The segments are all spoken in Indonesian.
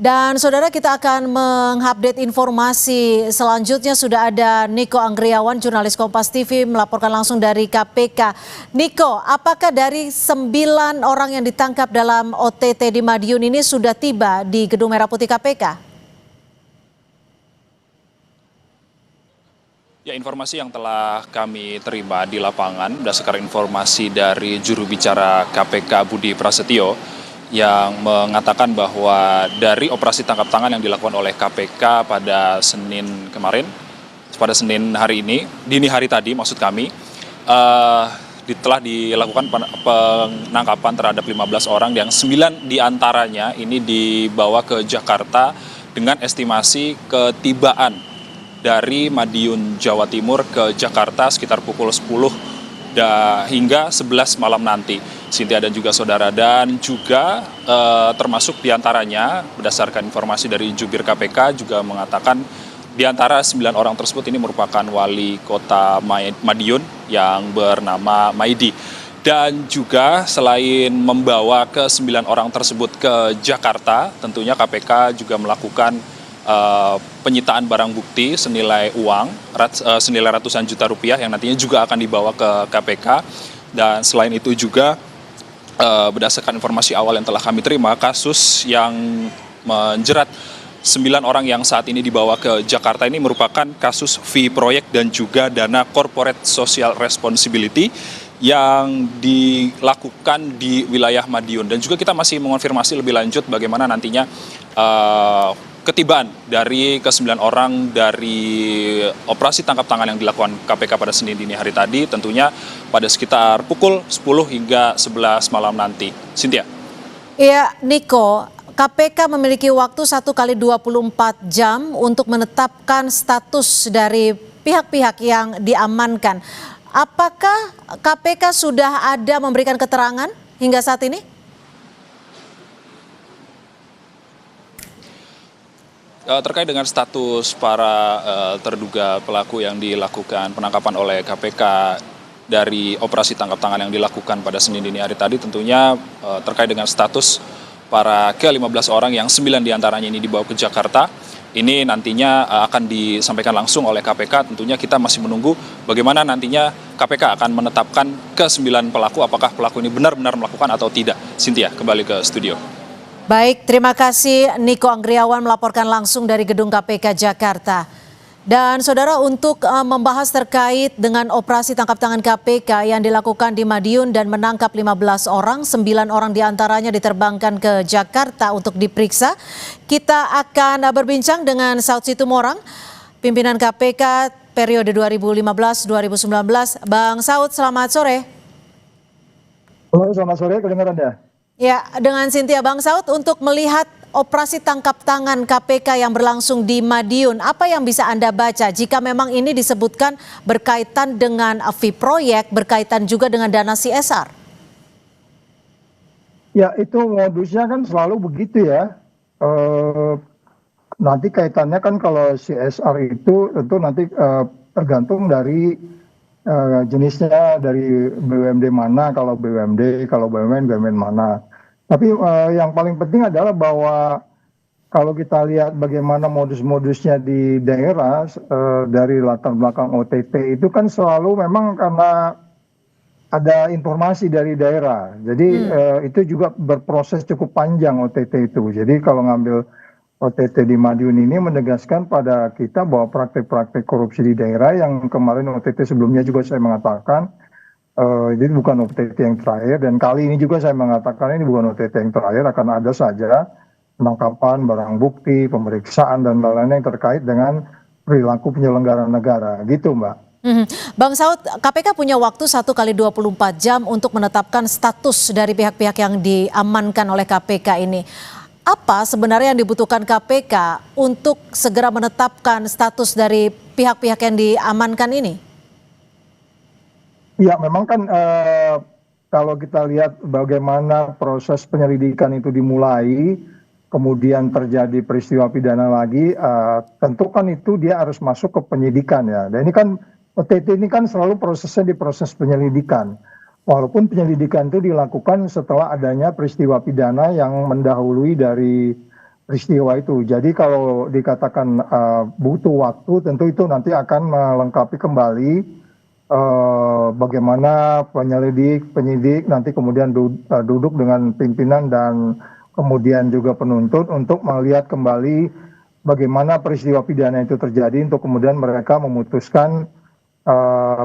Dan saudara, kita akan mengupdate informasi selanjutnya. Sudah ada Niko Anggriawan, jurnalis Kompas TV, melaporkan langsung dari KPK. Niko, apakah dari 9 orang yang ditangkap dalam OTT di Madiun ini sudah tiba di Gedung Merah Putih KPK? Ya, informasi yang telah kami terima di lapangan berdasarkan informasi dari juru bicara KPK Budi Prasetyo yang mengatakan bahwa dari operasi tangkap tangan yang dilakukan oleh KPK pada Senin kemarin, pada Senin hari ini, dini hari tadi maksud kami, telah dilakukan penangkapan terhadap 15 orang yang 9 diantaranya ini dibawa ke Jakarta dengan estimasi ketibaan dari Madiun, Jawa Timur ke Jakarta sekitar pukul 10 hingga 11 malam nanti. Cynthia dan juga saudara, dan juga termasuk diantaranya berdasarkan informasi dari jubir KPK juga mengatakan di antara 9 orang tersebut ini merupakan wali kota Madiun yang bernama Maidi. Dan juga selain membawa ke 9 orang tersebut ke Jakarta, tentunya KPK juga melakukan penyitaan barang bukti senilai senilai ratusan juta rupiah yang nantinya juga akan dibawa ke KPK. Dan selain itu juga berdasarkan informasi awal yang telah kami terima, kasus yang menjerat 9 orang yang saat ini dibawa ke Jakarta ini merupakan kasus fee proyek dan juga dana corporate social responsibility yang dilakukan di wilayah Madiun. Dan juga kita masih mengonfirmasi lebih lanjut bagaimana nantinya ketibaan dari ke-9 orang dari operasi tangkap tangan yang dilakukan KPK pada Senin dini hari tadi, tentunya pada sekitar pukul 10 hingga 11 malam nanti. Cynthia. Iya, Niko, KPK memiliki waktu 1 kali 24 jam untuk menetapkan status dari pihak-pihak yang diamankan. Apakah KPK sudah ada memberikan keterangan hingga saat ini? Terkait dengan status para terduga pelaku yang dilakukan penangkapan oleh KPK dari operasi tangkap tangan yang dilakukan pada Senin dini hari tadi, tentunya terkait dengan status para ke-15 orang yang 9 diantaranya ini dibawa ke Jakarta, ini nantinya akan disampaikan langsung oleh KPK. Tentunya kita masih menunggu bagaimana nantinya KPK akan menetapkan ke-9 pelaku, apakah pelaku ini benar-benar melakukan atau tidak. Cynthia, kembali ke studio. Baik, terima kasih Niko Anggriawan melaporkan langsung dari Gedung KPK Jakarta. Dan saudara, untuk membahas terkait dengan operasi tangkap tangan KPK yang dilakukan di Madiun dan menangkap 15 orang, 9 orang diantaranya diterbangkan ke Jakarta untuk diperiksa. Kita akan berbincang dengan Saud Situmorang, pimpinan KPK periode 2015-2019. Bang Saud, selamat sore. Halo, selamat sore, kedengaran ya? Ya, dengan Cynthia. Bang Saud, untuk melihat operasi tangkap tangan KPK yang berlangsung di Madiun, apa yang bisa Anda baca jika memang ini disebutkan berkaitan dengan fee proyek, berkaitan juga dengan dana CSR? Ya, itu modusnya kan selalu begitu ya. Nanti kaitannya kan kalau CSR itu tentu nanti tergantung dari jenisnya, dari BUMD mana, kalau BUMD, kalau BUMN mana. Tapi yang paling penting adalah bahwa kalau kita lihat bagaimana modus-modusnya di daerah dari latar belakang OTT itu kan selalu memang karena ada informasi dari daerah. Jadi itu juga berproses cukup panjang OTT itu. Jadi kalau ngambil OTT di Madiun ini menegaskan pada kita bahwa praktek-praktek korupsi di daerah yang kemarin OTT sebelumnya juga saya mengatakan ini bukan OTT yang terakhir, dan kali ini juga saya mengatakan ini bukan OTT yang terakhir, akan ada saja penangkapan barang bukti, pemeriksaan dan lain-lain yang terkait dengan perilaku penyelenggara negara, gitu Mbak. Bang Saud, KPK punya waktu 1 kali 24 jam untuk menetapkan status dari pihak-pihak yang diamankan oleh KPK ini. Apa sebenarnya yang dibutuhkan KPK untuk segera menetapkan status dari pihak-pihak yang diamankan ini? Ya, memang kan kalau kita lihat bagaimana proses penyelidikan itu dimulai, kemudian terjadi peristiwa pidana lagi, tentu kan itu dia harus masuk ke penyidikan ya. Dan ini kan OTT ini kan selalu prosesnya di proses penyelidikan. Walaupun penyelidikan itu dilakukan setelah adanya peristiwa pidana yang mendahului dari peristiwa itu. Jadi kalau dikatakan butuh waktu, tentu itu nanti akan melengkapi kembali bagaimana penyidik nanti kemudian duduk dengan pimpinan dan kemudian juga penuntut untuk melihat kembali bagaimana peristiwa pidana itu terjadi untuk kemudian mereka memutuskan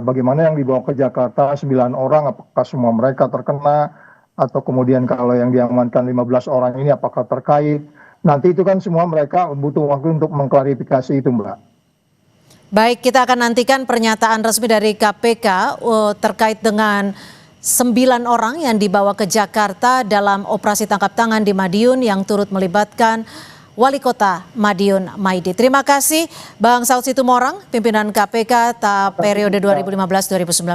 bagaimana yang dibawa ke Jakarta 9 orang, apakah semua mereka terkena atau kemudian kalau yang diamankan 15 orang ini apakah terkait. Nanti itu kan semua mereka butuh waktu untuk mengklarifikasi itu, Mbak. Baik, kita akan nantikan pernyataan resmi dari KPK terkait dengan 9 orang yang dibawa ke Jakarta dalam operasi tangkap tangan di Madiun yang turut melibatkan Wali Kota Madiun Maidi. Terima kasih Bang Saud Situmorang, pimpinan KPK periode 2015-2019.